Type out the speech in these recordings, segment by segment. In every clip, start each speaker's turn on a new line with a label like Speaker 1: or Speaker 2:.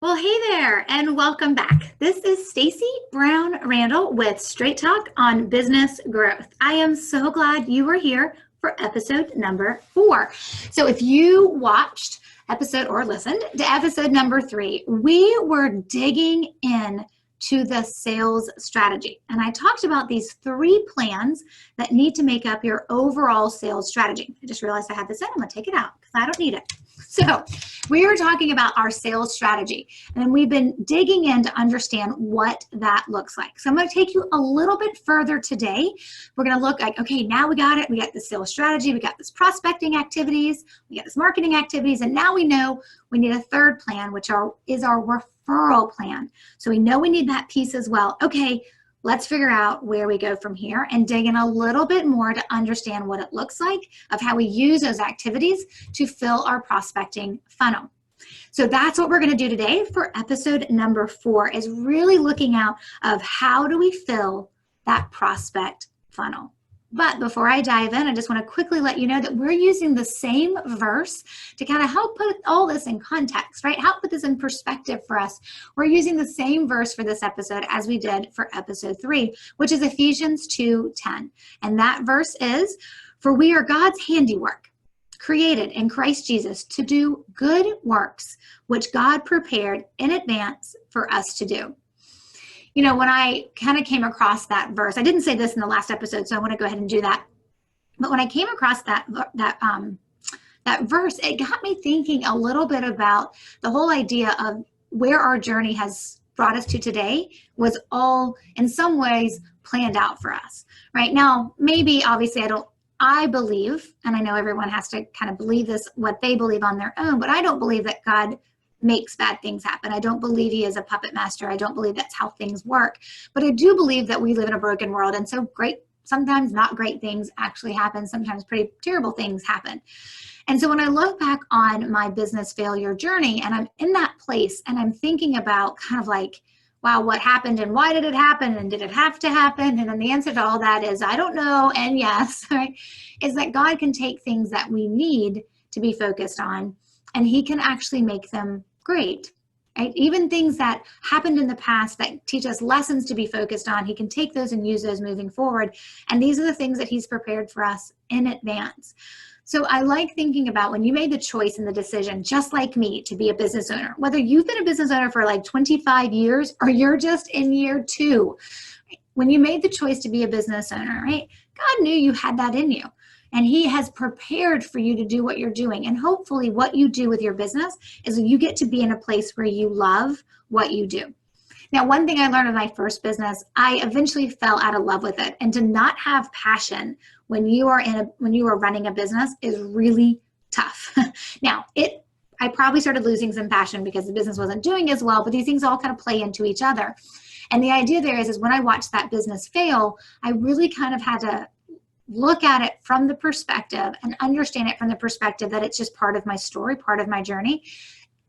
Speaker 1: Well, hey there, and welcome back. This is Stacy Brown Randall with Straight Talk on Business Growth. I am so glad you were here for episode number 4. So if you watched episode or listened to episode number 3, we were digging in to the sales strategy. And I talked about these 3 plans that need to make up your overall sales strategy. I just realized I had this in. I'm going to take it out because I don't need it. So we were talking about our sales strategy, and we've been digging in to understand what that looks like. So I'm going to take you a little bit further today. We're going to look like, okay, now we got it. We got the sales strategy. We got this prospecting activities. We got this marketing activities. And now we know we need a third plan, which is our referral plan. So we know we need that piece as well. Okay, let's figure out where we go from here and dig in a little bit more to understand what it looks like of how we use those activities to fill our prospecting funnel. So that's what we're going to do today for episode number 4, is really looking out of how do we fill that prospect funnel. But before I dive in, I just want to quickly let you know that we're using the same verse to kind of help put all this in context, right? Help put this in perspective for us. We're using the same verse for this episode as we did for episode 3, which is Ephesians 2:10. And that verse is, "For we are God's handiwork, created in Christ Jesus to do good works, which God prepared in advance for us to do." You know, when I kind of came across that verse, I didn't say this in the last episode, so I want to go ahead and do that. But when I came across that verse, it got me thinking a little bit about the whole idea of where our journey has brought us to today was all in some ways planned out for us. Right now, maybe obviously I believe, and I know everyone has to kind of believe this, what they believe on their own, but I don't believe that God makes bad things happen. I don't believe he is a puppet master. I don't believe that's how things work. But I do believe that we live in a broken world, and so sometimes not great things actually happen. Sometimes pretty terrible things happen. And so when I look back on my business failure journey and I'm in that place and I'm thinking about kind of like, wow, what happened and why did it happen and did it have to happen? And then the answer to all that is, I don't know, and yes, right, is that God can take things that we need to be focused on and he can actually make them great. Right? Even things that happened in the past that teach us lessons to be focused on, he can take those and use those moving forward. And these are the things that he's prepared for us in advance. So I like thinking about when you made the choice and the decision, just like me, to be a business owner, whether you've been a business owner for like 25 years or you're just in year 2, when you made the choice to be a business owner, right? God knew you had that in you. And he has prepared for you to do what you're doing. And hopefully what you do with your business is you get to be in a place where you love what you do. Now, one thing I learned in my first business, I eventually fell out of love with it. And to not have passion when you are running a business is really tough. Now, I probably started losing some passion because the business wasn't doing as well, but these things all kind of play into each other. And the idea there is when I watched that business fail, I really kind of had to look at it from the perspective and understand it from the perspective that it's just part of my story, part of my journey,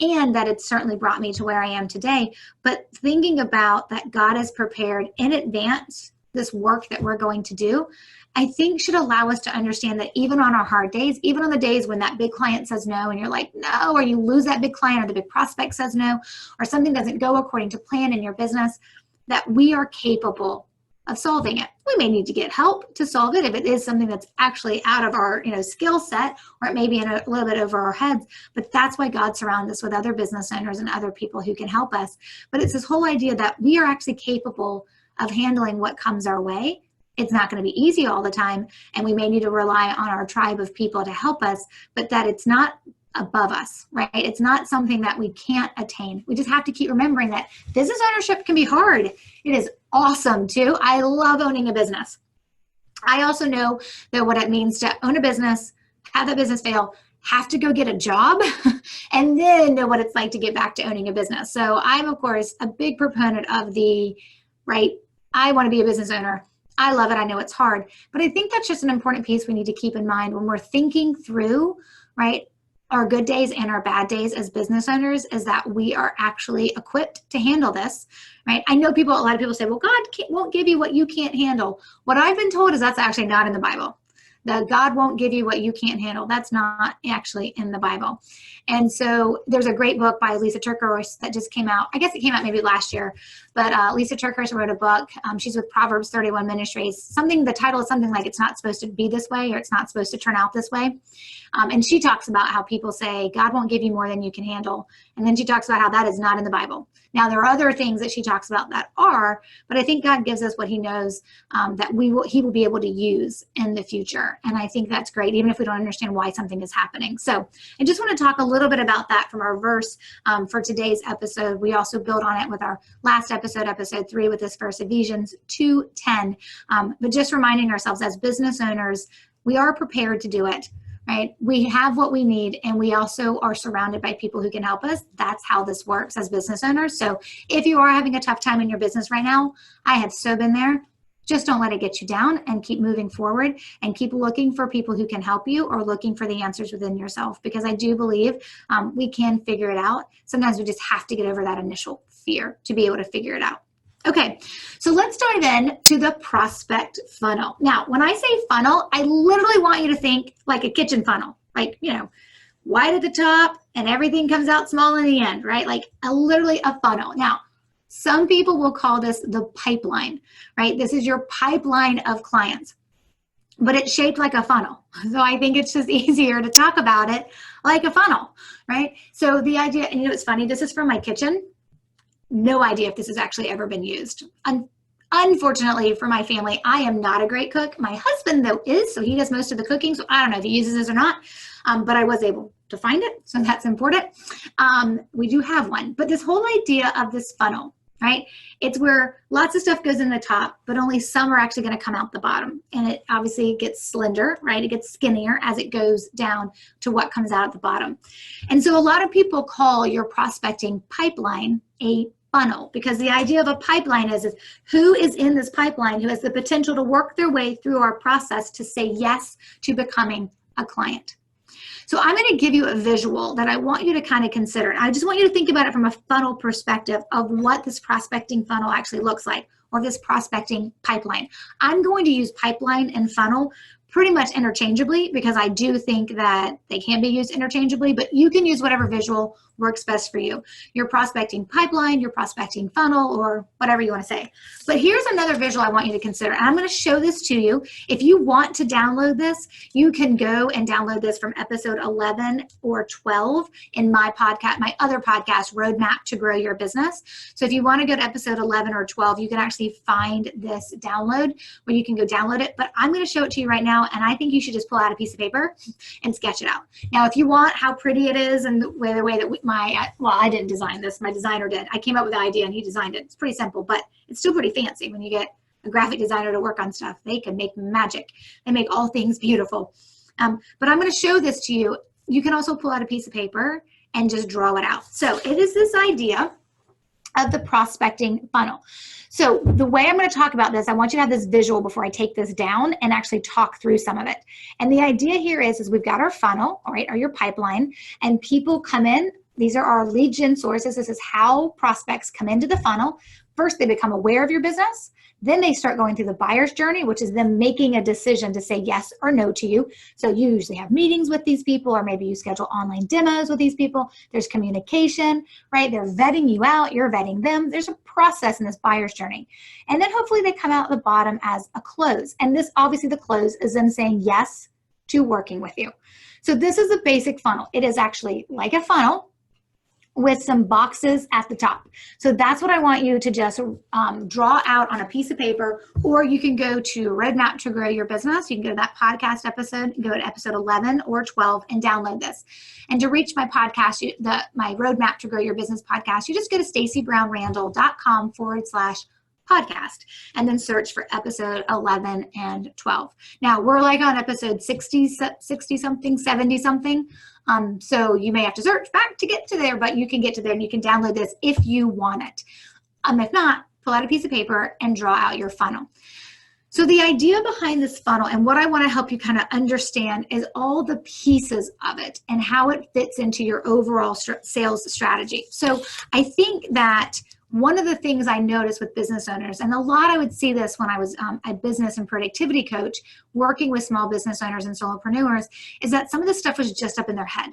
Speaker 1: and that it's certainly brought me to where I am today. But thinking about that God has prepared in advance this work that we're going to do, I think should allow us to understand that even on our hard days, even on the days when that big client says no and you're like, no, or you lose that big client or the big prospect says no, or something doesn't go according to plan in your business, that we are capable of solving it. We may need to get help to solve it if it is something that's actually out of our skill set, or it may be in a little bit over our heads, but that's why God surrounds us with other business owners and other people who can help us. But it's this whole idea that we are actually capable of handling what comes our way. It's not going to be easy all the time, and we may need to rely on our tribe of people to help us, but that it's not above us, right? It's not something that we can't attain. We just have to keep remembering that business ownership can be hard. It is awesome too. I love owning a business. I also know that what it means to own a business, have that business fail, have to go get a job, and then know what it's like to get back to owning a business. So I'm, of course, a big proponent of I want to be a business owner. I love it. I know it's hard, but I think that's just an important piece we need to keep in mind when we're thinking through, right, our good days and our bad days as business owners, is that we are actually equipped to handle this, right? I know a lot of people say, well, God won't give you what you can't handle. What I've been told is that's actually not in the Bible. The God won't give you what you can't handle. That's not actually in the Bible. And so there's a great book by Lisa Turkhurst that just came out. I guess it came out maybe last year, but Lisa Turkhurst wrote a book. She's with Proverbs 31 Ministries. The title is something like, it's not supposed to be this way, or it's not supposed to turn out this way. And she talks about how people say, God won't give you more than you can handle. And then she talks about how that is not in the Bible. Now, there are other things that she talks about that are, but I think God gives us what he knows that he will be able to use in the future. And I think that's great, even if we don't understand why something is happening. So I just want to talk a little bit about that from our verse for today's episode. We also build on it with our last episode, episode 3, with this verse, Ephesians 2:10. But just reminding ourselves as business owners, we are prepared to do it. Right? We have what we need, and we also are surrounded by people who can help us. That's how this works as business owners. So if you are having a tough time in your business right now, I have so been there. Just don't let it get you down, and keep moving forward, and keep looking for people who can help you, or looking for the answers within yourself, because I do believe we can figure it out. Sometimes we just have to get over that initial fear to be able to figure it out. Okay, so let's dive in to the prospect funnel. Now, when I say funnel, I literally want you to think like a kitchen funnel, like, wide at the top and everything comes out small in the end, right? Like literally a funnel. Now, some people will call this the pipeline, right? This is your pipeline of clients, but it's shaped like a funnel. So I think it's just easier to talk about it like a funnel, right? So the idea, and it's funny, this is from my kitchen. No idea if this has actually ever been used. Unfortunately for my family, I am not a great cook. My husband, though, is, so he does most of the cooking. So I don't know if he uses this or not, but I was able to find it. So that's important. We do have one. But this whole idea of this funnel, right? It's where lots of stuff goes in the top, but only some are actually going to come out the bottom. And it obviously gets slender, right? It gets skinnier as it goes down to what comes out at the bottom. And so a lot of people call your prospecting pipeline a funnel, because the idea of a pipeline is who is in this pipeline who has the potential to work their way through our process to say yes to becoming a client. So I'm going to give you a visual that I want you to kind of consider. I just want you to think about it from a funnel perspective of what this prospecting funnel actually looks like, or this prospecting pipeline. I'm going to use pipeline and funnel pretty much interchangeably, because I do think that they can be used interchangeably, but you can use whatever visual works best for you. Your prospecting pipeline, your prospecting funnel, or whatever you want to say. But here's another visual I want you to consider. And I'm going to show this to you. If you want to download this, you can go and download this from episode 11 or 12 in my podcast, my other podcast, Roadmap to Grow Your Business. So if you want to go to episode 11 or 12, you can actually find this download where you can go download it. But I'm going to show it to you right now, and I think you should just pull out a piece of paper and sketch it out. Now, if you want how pretty it is, and the way that I didn't design this, my designer did. I came up with the idea and he designed it. It's pretty simple, but it's still pretty fancy when you get a graphic designer to work on stuff. They can make magic. They make all things beautiful. But I'm going to show this to you. You can also pull out a piece of paper and just draw it out. So it is this idea of the prospecting funnel. So the way I'm going to talk about this, I want you to have this visual before I take this down and actually talk through some of it. And the idea here is we've got our funnel, all right, or your pipeline, and people come in. These are our lead gen sources. This is how prospects come into the funnel. First, they become aware of your business. Then they start going through the buyer's journey, which is them making a decision to say yes or no to you. So you usually have meetings with these people, or maybe you schedule online demos with these people. There's communication, right? They're vetting you out. You're vetting them. There's a process in this buyer's journey. And then hopefully they come out at the bottom as a close. And this, obviously the close is them saying yes to working with you. So this is a basic funnel. It is actually like a funnel with some boxes at the top. So that's what I want you to just draw out on a piece of paper, or you can go to Roadmap to Grow Your Business. You can go to that podcast episode, go to episode 11 or 12 and download this. And to reach my podcast, my Roadmap to Grow Your Business podcast, you just go to stacybrownrandall.com/podcast and then search for episode 11 and 12. Now we're like on episode 60 something, 70 something. So you may have to search back to get to there, but you can get to there and you can download this if you want it. If not, pull out a piece of paper and draw out your funnel. So the idea behind this funnel, and what I want to help you kind of understand, is all the pieces of it and how it fits into your overall sales strategy. So I think that one of the things I noticed with business owners, and a lot I would see this when I was a business and productivity coach working with small business owners and solopreneurs, is that some of this stuff was just up in their head.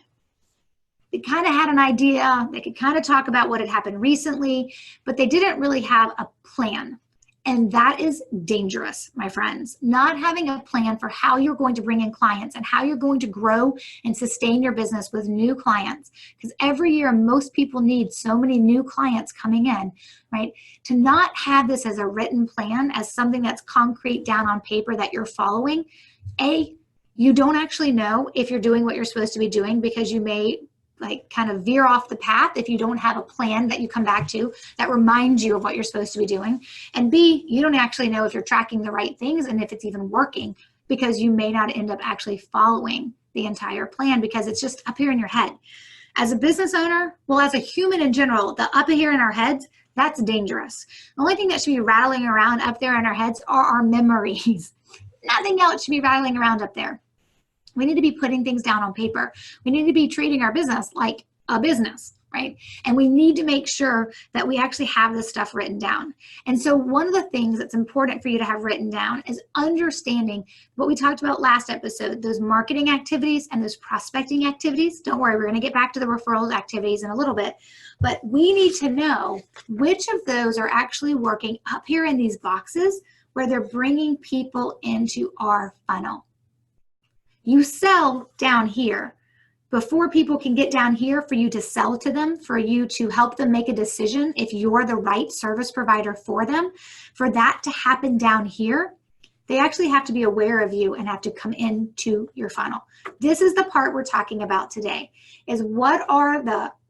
Speaker 1: They kind of had an idea, they could kind of talk about what had happened recently, but they didn't really have a plan. And that is dangerous, my friends. Not having a plan for how you're going to bring in clients and how you're going to grow and sustain your business with new clients. Because every year, most people need so many new clients coming in, right? To not have this as a written plan, as something that's concrete down on paper that you're following, you don't actually know if you're doing what you're supposed to be doing, because you may kind of veer off the path if you don't have a plan that you come back to that reminds you of what you're supposed to be doing. And B, you don't actually know if you're tracking the right things and if it's even working, because you may not end up actually following the entire plan because it's just up here in your head. As a business owner, well, as a human in general, the up here in our heads, that's dangerous. The only thing that should be rattling around up there in our heads are our memories. Nothing else should be rattling around up there. We need to be putting things down on paper. We need to be treating our business like a business, right? And we need to make sure that we actually have this stuff written down. And so one of the things that's important for you to have written down is understanding what we talked about last episode, those marketing activities and those prospecting activities. Don't worry, we're going to get back to the referrals activities in a little bit, but we need to know which of those are actually working up here in these boxes where they're bringing people into our funnel. You sell down here. Before people can get down here for you to sell to them, for you to help them make a decision if you're the right service provider for them, for that to happen down here, they actually have to be aware of you and have to come into your funnel. This is the part we're talking about today, is what are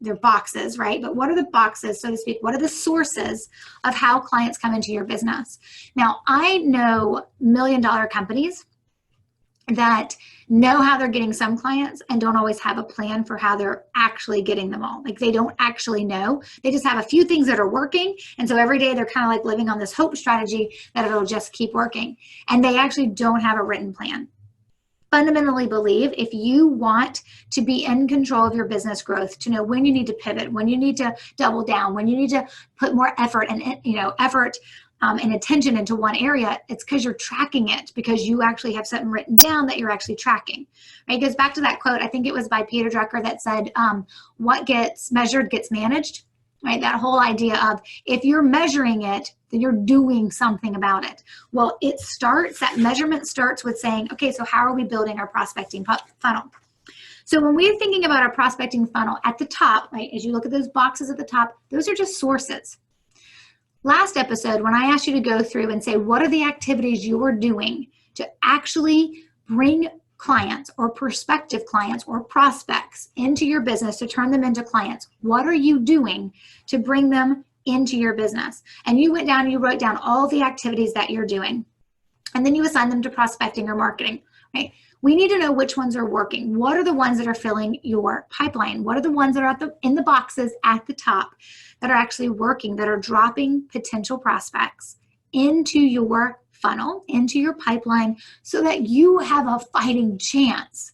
Speaker 1: their boxes, right? But what are the boxes, so to speak? What are the sources of how clients come into your business? Now, I know million-dollar companies that know how they're getting some clients and don't always have a plan for how they're actually getting them all. Like, they don't actually know. They just have a few things that are working. And so every day they're kind of like living on this hope strategy that it'll just keep working. And they actually don't have a written plan. Fundamentally believe if you want to be in control of your business growth, to know when you need to pivot, when you need to double down, when you need to put more effort and and attention into one area, it's because you're tracking it, because you actually have something written down that you're actually tracking. Right? It goes back to that quote, I think it was by Peter Drucker, that said, what gets measured gets managed. Right? That whole idea of if you're measuring it, then you're doing something about it. Well, that measurement starts with saying, okay, so how are we building our prospecting funnel? So when we're thinking about our prospecting funnel at the top, right, as you look at those boxes at the top, those are just sources. Last episode, when I asked you to go through and say, what are the activities you're doing to actually bring clients or prospective clients or prospects into your business, to turn them into clients? What are you doing to bring them into your business? And you went down and you wrote down all the activities that you're doing. And then you assign them to prospecting or marketing, right? We need to know which ones are working. What are the ones that are filling your pipeline? What are the ones that are in the boxes at the top that are actually working, that are dropping potential prospects into your funnel, into your pipeline, so that you have a fighting chance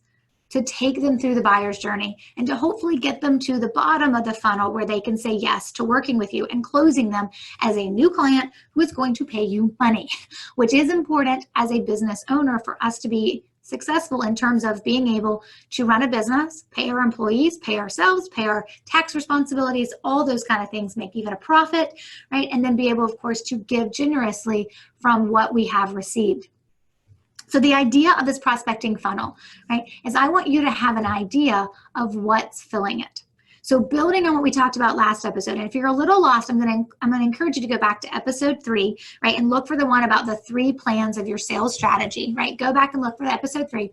Speaker 1: to take them through the buyer's journey and to hopefully get them to the bottom of the funnel where they can say yes to working with you and closing them as a new client who is going to pay you money, which is important as a business owner for us to be successful in terms of being able to run a business, pay our employees, pay ourselves, pay our tax responsibilities, all those kind of things, make even a profit, right? And then be able, of course, to give generously from what we have received. So the idea of this prospecting funnel, right, is I want you to have an idea of what's filling it. So building on what we talked about last episode, and if you're a little lost, I'm going to encourage you to go back to episode 3, right, and look for the one about the 3 plans of your sales strategy, right? Go back and look for episode 3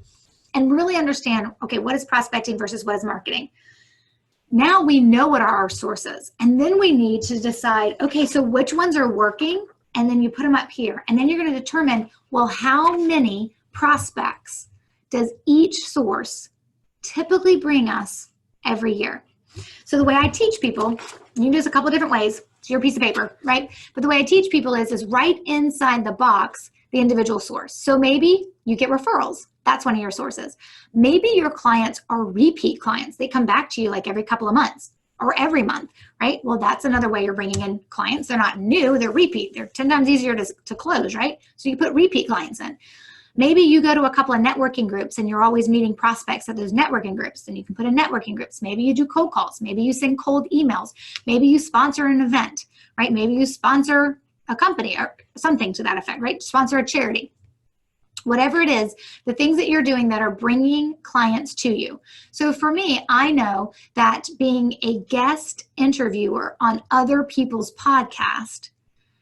Speaker 1: and really understand, okay, what is prospecting versus what is marketing? Now we know what are our sources, and then we need to decide, okay, so which ones are working, and then you put them up here, and then you're going to determine, well, how many prospects does each source typically bring us every year? So the way I teach people, you can do this a couple of different ways. It's your piece of paper, right? But the way I teach people is right inside the box, the individual source. So maybe you get referrals. That's one of your sources. Maybe your clients are repeat clients. They come back to you like every couple of months. or every month, right? Well, that's another way you're bringing in clients. They're not new, they're repeat. They're 10 times easier to close, right? So you put repeat clients in. Maybe you go to a couple of networking groups and you're always meeting prospects at those networking groups, and you can put in networking groups. Maybe you do cold calls. Maybe you send cold emails. Maybe you sponsor an event, right? Maybe you sponsor a company or something to that effect, right? Sponsor a charity. Whatever it is, the things that you're doing that are bringing clients to you. So for me, I know that being a guest interviewer on other people's podcast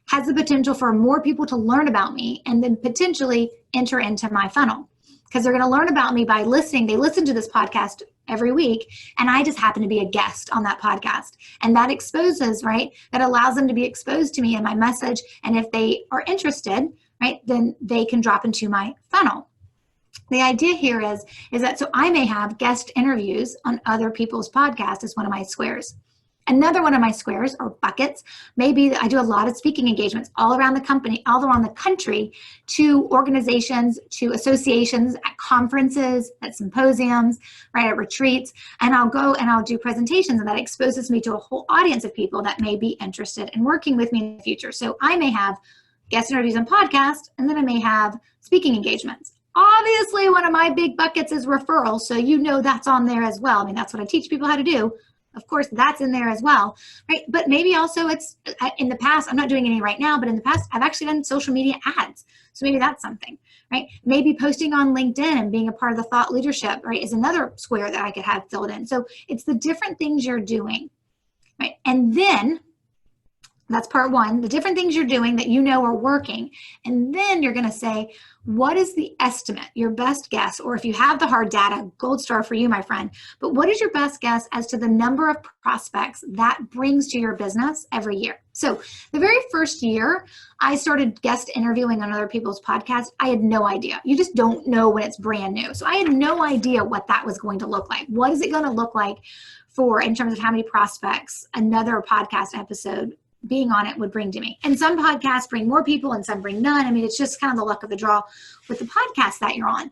Speaker 1: has the potential for more people to learn about me and then potentially enter into my funnel, because they're going to learn about me by listening. They listen to this podcast every week, and I just happen to be a guest on that podcast. And that exposes, right? That allows them to be exposed to me and my message. And if they are interested, right, then they can drop into my funnel. The idea here is that so I may have guest interviews on other people's podcasts as one of my squares. Another one of my squares or buckets, maybe I do a lot of speaking engagements all around the company, all around the country, to organizations, to associations, at conferences, at symposiums, right, at retreats, and I'll go and I'll do presentations, and that exposes me to a whole audience of people that may be interested in working with me in the future. So I may have guest interviews on podcasts, and then I may have speaking engagements. Obviously, one of my big buckets is referrals, so you know that's on there as well. I mean, that's what I teach people how to do. Of course, that's in there as well, right? But maybe also it's, in the past, I'm not doing any right now, but in the past, I've actually done social media ads. So maybe that's something, right? Maybe posting on LinkedIn and being a part of the thought leadership, right, is another square that I could have filled in. So it's the different things you're doing, right? And then that's part one, the different things you're doing that you know are working. And then you're going to say, what is the estimate, your best guess, or if you have the hard data, gold star for you, my friend, but what is your best guess as to the number of prospects that brings to your business every year? So the very first year I started guest interviewing on other people's podcasts, I had no idea. You just don't know when it's brand new. So I had no idea what that was going to look like. What is it going to look like for, in terms of how many prospects another podcast episode being on it would bring to me. And some podcasts bring more people and some bring none. I mean, it's just kind of the luck of the draw with the podcast that you're on.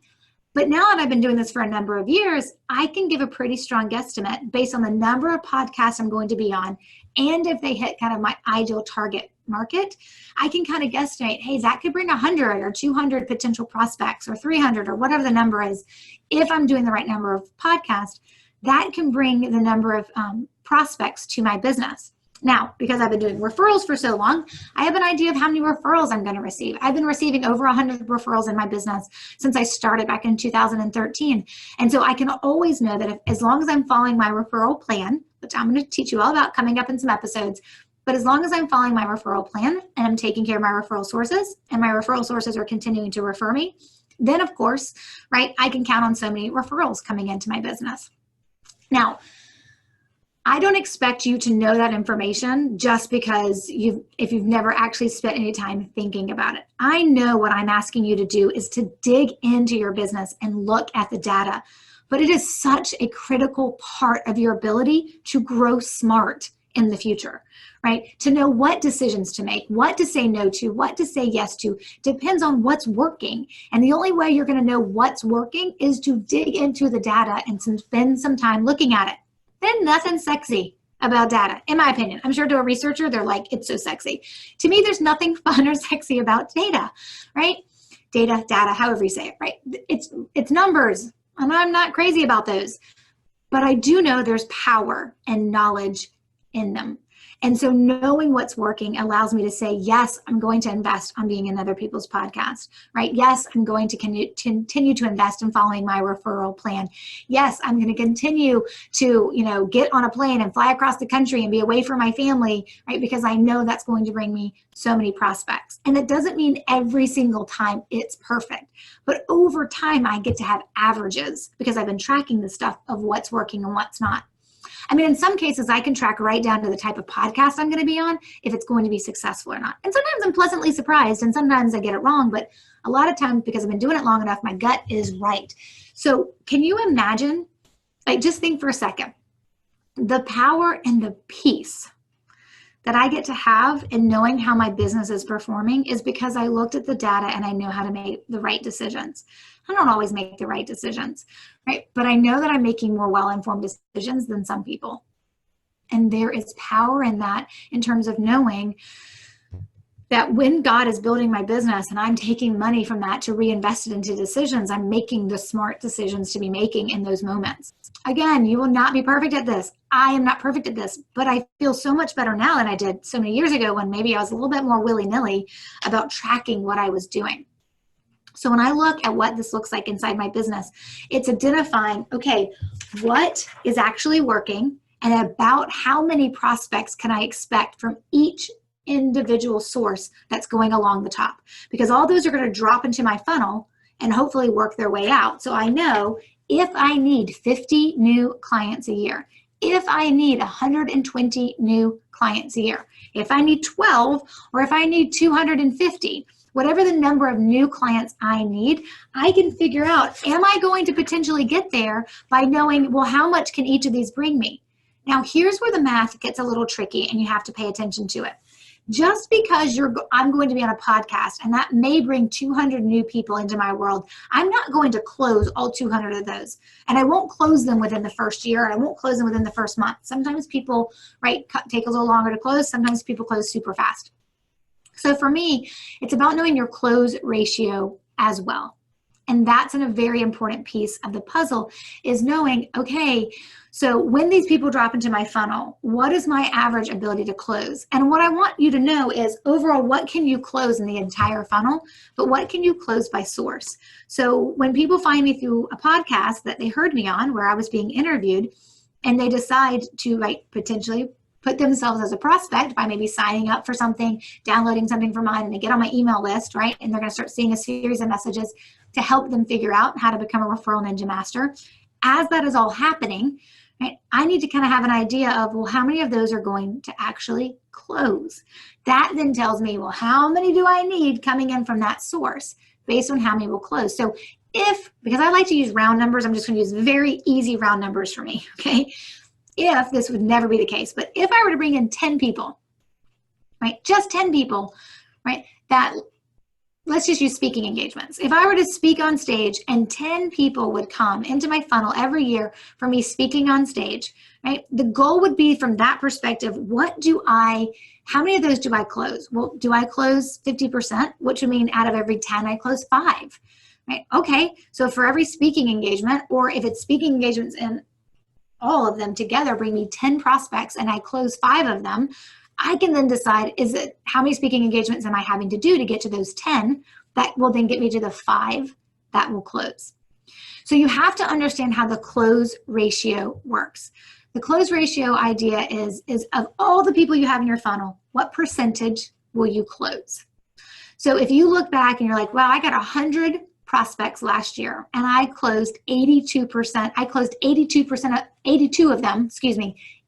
Speaker 1: But now that I've been doing this for a number of years, I can give a pretty strong guesstimate based on the number of podcasts I'm going to be on. And if they hit kind of my ideal target market, I can kind of guesstimate, hey, that could bring 100 or 200 potential prospects or 300 or whatever the number is. If I'm doing the right number of podcasts, that can bring the number of prospects to my business. Now, because I've been doing referrals for so long, I have an idea of how many referrals I'm going to receive. I've been receiving over 100 referrals in my business since I started back in 2013. And so I can always know that as long as I'm following my referral plan, which I'm going to teach you all about coming up in some episodes, but as long as I'm following my referral plan and I'm taking care of my referral sources and my referral sources are continuing to refer me, then of course, right, I can count on so many referrals coming into my business. Now, I don't expect you to know that information just because if you've never actually spent any time thinking about it. I know what I'm asking you to do is to dig into your business and look at the data, but it is such a critical part of your ability to grow smart in the future, right? To know what decisions to make, what to say no to, what to say yes to, depends on what's working. And the only way you're going to know what's working is to dig into the data and spend some time looking at it. Then nothing sexy about data, in my opinion. I'm sure to a researcher, they're like, it's so sexy. To me, there's nothing fun or sexy about data, right? Data, however you say it, right? It's numbers, and I'm not crazy about those. But I do know there's power and knowledge in them. And so knowing what's working allows me to say, yes, I'm going to invest on being in other people's podcasts, right? Yes, I'm going to continue to invest in following my referral plan. Yes, I'm going to continue to, get on a plane and fly across the country and be away from my family, right? Because I know that's going to bring me so many prospects. And it doesn't mean every single time it's perfect, but over time I get to have averages because I've been tracking the stuff of what's working and what's not. I mean, in some cases, I can track right down to the type of podcast I'm going to be on, if it's going to be successful or not. And sometimes I'm pleasantly surprised, and sometimes I get it wrong, but a lot of times, because I've been doing it long enough, my gut is right. So can you imagine, just think for a second, the power and the peace that I get to have in knowing how my business is performing is because I looked at the data and I know how to make the right decisions. I don't always make the right decisions, right? But I know that I'm making more well-informed decisions than some people. And there is power in that, in terms of knowing that when God is building my business and I'm taking money from that to reinvest it into decisions, I'm making the smart decisions to be making in those moments. Again, you will not be perfect at this. I am not perfect at this, but I feel so much better now than I did so many years ago, when maybe I was a little bit more willy-nilly about tracking what I was doing. So when I look at what this looks like inside my business, it's identifying, okay, what is actually working, and about how many prospects can I expect from each individual source that's going along the top, because all those are going to drop into my funnel and hopefully work their way out. So I know if I need 50 new clients a year, if I need 120 new clients a year, if I need 12, or if I need 250, whatever the number of new clients I need, I can figure out, am I going to potentially get there by knowing, well, how much can each of these bring me? Now, here's where the math gets a little tricky and you have to pay attention to it. Just because I'm going to be on a podcast and that may bring 200 new people into my world, I'm not going to close all 200 of those. And I won't close them within the first year. I won't close them within the first month. Sometimes people, take a little longer to close. Sometimes people close super fast. So for me, it's about knowing your close ratio as well. And that's a very important piece of the puzzle, is knowing, okay, so when these people drop into my funnel, what is my average ability to close? And what I want you to know is, overall, what can you close in the entire funnel, but what can you close by source? So when people find me through a podcast that they heard me on, where I was being interviewed, and they decide to potentially put themselves as a prospect by maybe signing up for something, downloading something from mine, and they get on my email list, right? And they're going to start seeing a series of messages to help them figure out how to become a referral ninja master. As that is all happening, right, I need to kind of have an idea of, well, how many of those are going to actually close? That then tells me, well, how many do I need coming in from that source based on how many will close? So because I like to use round numbers, I'm just going to use very easy round numbers for me, okay? If this would never be the case, but if I were to bring in 10 people, right, just 10 people, right, let's just use speaking engagements. If I were to speak on stage and 10 people would come into my funnel every year for me speaking on stage, right, the goal would be, from that perspective, how many of those do I close? Well, do I close 50%, which would mean out of every 10, I close 5, right? Okay, so for every speaking engagement, or if it's speaking engagements in all of them together bring me 10 prospects and I close 5 of them, I can then decide, how many speaking engagements am I having to do to get to those 10 that will then get me to the 5 that will close. So you have to understand how the close ratio works. The close ratio idea is of all the people you have in your funnel, what percentage will you close? So if you look back and you're like, wow, I got 100 prospects last year and I closed 82%. I closed 82 of them,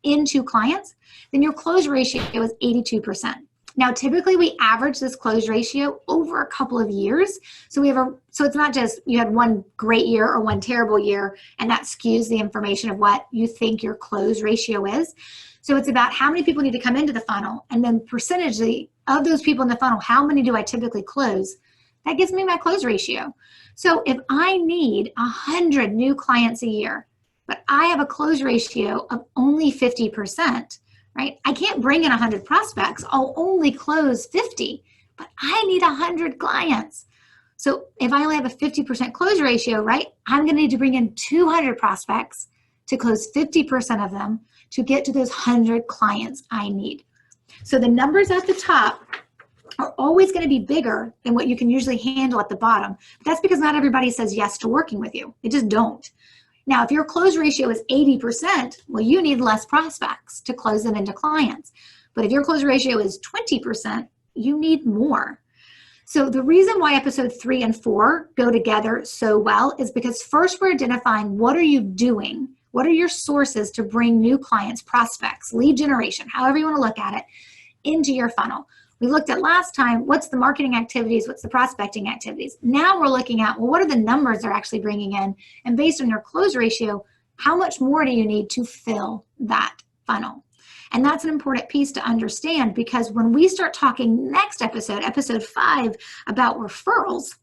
Speaker 1: into clients, then your close ratio is 82%. Now, typically we average this close ratio over a couple of years. So it's not just you had one great year or one terrible year, and that skews the information of what you think your close ratio is. So it's about how many people need to come into the funnel, and then percentage of those people in the funnel, how many do I typically close? That gives me my close ratio. So if I need 100 new clients a year, but I have a close ratio of only 50%, right? I can't bring in 100 prospects. I'll only close 50, but I need 100 clients. So if I only have a 50% close ratio, right, I'm going to need to bring in 200 prospects to close 50% of them to get to those 100 clients I need. So the numbers at the top are always going to be bigger than what you can usually handle at the bottom. But that's because not everybody says yes to working with you. They just don't. Now, if your close ratio is 80%, well, you need less prospects to close them into clients. But if your close ratio is 20%, you need more. So the reason why episode 3 and 4 go together so well is because first we're identifying, what are you doing? What are your sources to bring new clients, prospects, lead generation, however you want to look at it, into your funnel? We looked at last time, what's the marketing activities, what's the prospecting activities? Now we're looking at, well, what are the numbers they're actually bringing in? And based on your close ratio, how much more do you need to fill that funnel? And that's an important piece to understand, because when we start talking next episode, episode 5, about referrals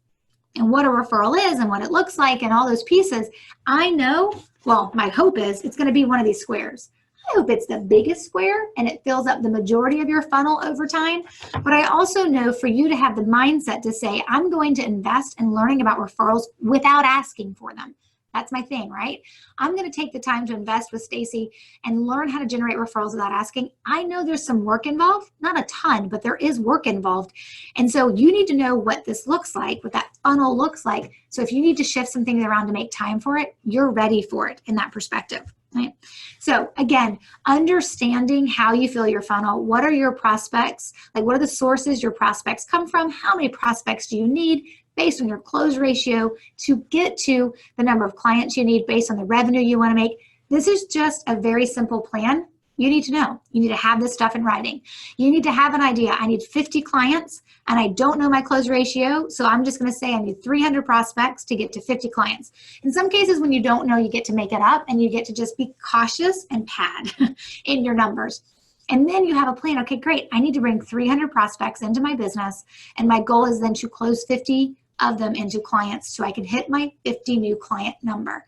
Speaker 1: and what a referral is and what it looks like and all those pieces, I know, well, my hope is it's going to be one of these squares. I hope it's the biggest square and it fills up the majority of your funnel over time. But I also know for you to have the mindset to say, I'm going to invest in learning about referrals without asking for them. That's my thing, right? I'm going to take the time to invest with Stacy and learn how to generate referrals without asking. I know there's some work involved, not a ton, but there is work involved. And so you need to know what this looks like, what that funnel looks like. So if you need to shift some things around to make time for it, you're ready for it in that perspective. Right? So again, understanding how you fill your funnel. What are your prospects? Like, what are the sources your prospects come from? How many prospects do you need based on your close ratio to get to the number of clients you need based on the revenue you want to make? This is just a very simple plan. You need to know. You need to have this stuff in writing. You need to have an idea. I need 50 clients and I don't know my close ratio, so I'm just going to say I need 300 prospects to get to 50 clients. In some cases, when you don't know, you get to make it up and you get to just be cautious and pad in your numbers. And then you have a plan. Okay, great. I need to bring 300 prospects into my business, and my goal is then to close 50 of them into clients so I can hit my 50 new client number.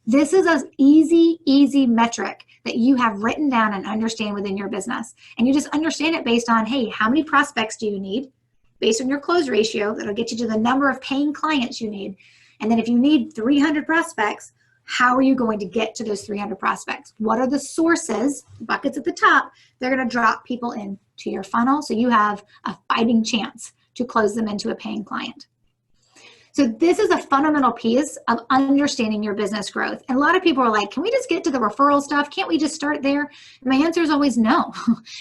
Speaker 1: This is an easy metric that you have written down and understand within your business. And you just understand it based on, hey, how many prospects do you need? Based on your close ratio, that'll get you to the number of paying clients you need. And then if you need 300 prospects, how are you going to get to those 300 prospects? What are the sources, buckets at the top, they're going to drop people into your funnel so you have a fighting chance to close them into a paying client. So this is a fundamental piece of understanding your business growth. And a lot of people are like, can we just get to the referral stuff? Can't we just start there? And my answer is always no.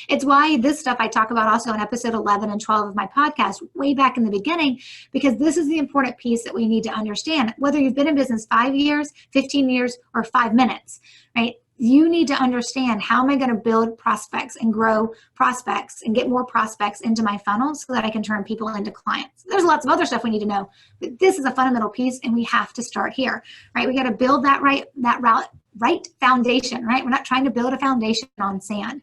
Speaker 1: It's why this stuff I talk about also in episode 11 and 12 of my podcast way back in the beginning, because this is the important piece that we need to understand. Whether you've been in business 5 years, 15 years, or 5 minutes, right? You need to understand, how am I going to build prospects and grow prospects and get more prospects into my funnel so that I can turn people into clients. There's lots of other stuff we need to know, but this is a fundamental piece and we have to start here, right? We got to build that right foundation, right? We're not trying to build a foundation on sand.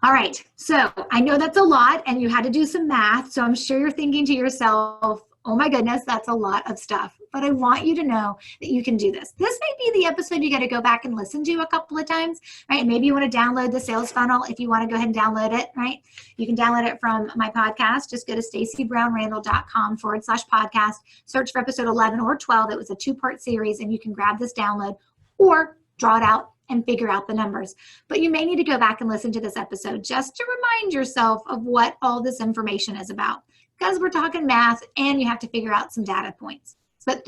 Speaker 1: All right, so I know that's a lot and you had to do some math, so I'm sure you're thinking to yourself, oh my goodness, that's a lot of stuff. But I want you to know that you can do this. This may be the episode you got to go back and listen to a couple of times, right? Maybe you want to download the sales funnel. If you want to go ahead and download it, right? You can download it from my podcast. Just go to stacybrownrandall.com/podcast. Search for episode 11 or 12. It was a 2-part series and you can grab this download or draw it out and figure out the numbers. But you may need to go back and listen to this episode just to remind yourself of what all this information is about, because we're talking math and you have to figure out some data points. But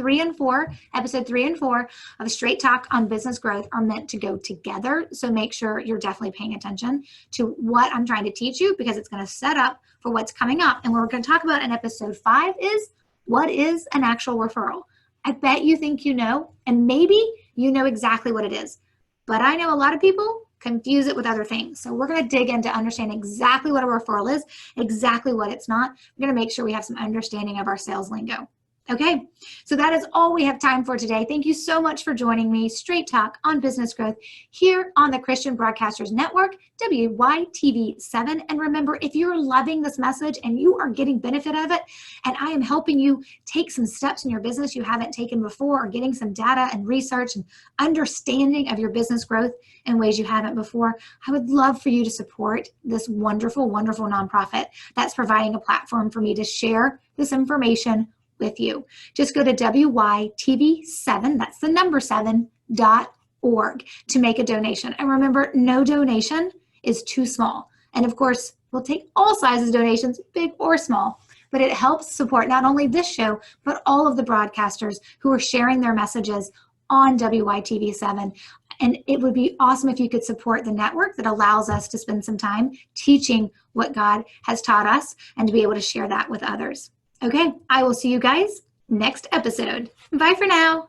Speaker 1: episode 3 and 4 of Straight Talk on Business Growth are meant to go together. So make sure you're definitely paying attention to what I'm trying to teach you, because it's going to set up for what's coming up. And what we're going to talk about in episode 5 is, what is an actual referral? I bet you think you know, and maybe you know exactly what it is. But I know a lot of people confuse it with other things. So we're going to dig into understanding exactly what a referral is, exactly what it's not. We're going to make sure we have some understanding of our sales lingo. Okay, so that is all we have time for today. Thank you so much for joining me. Straight Talk on Business Growth here on the Christian Broadcasters Network, WYTV7. And remember, if you're loving this message and you are getting benefit of it, and I am helping you take some steps in your business you haven't taken before, or getting some data and research and understanding of your business growth in ways you haven't before, I would love for you to support this wonderful, wonderful nonprofit that's providing a platform for me to share this information with you. Just go to WYTV7, that's the number 7.org to make a donation. And remember, no donation is too small. And of course, we'll take all sizes donations, big or small, but it helps support not only this show, but all of the broadcasters who are sharing their messages on WYTV7. And it would be awesome if you could support the network that allows us to spend some time teaching what God has taught us and to be able to share that with others. Okay, I will see you guys next episode. Bye for now.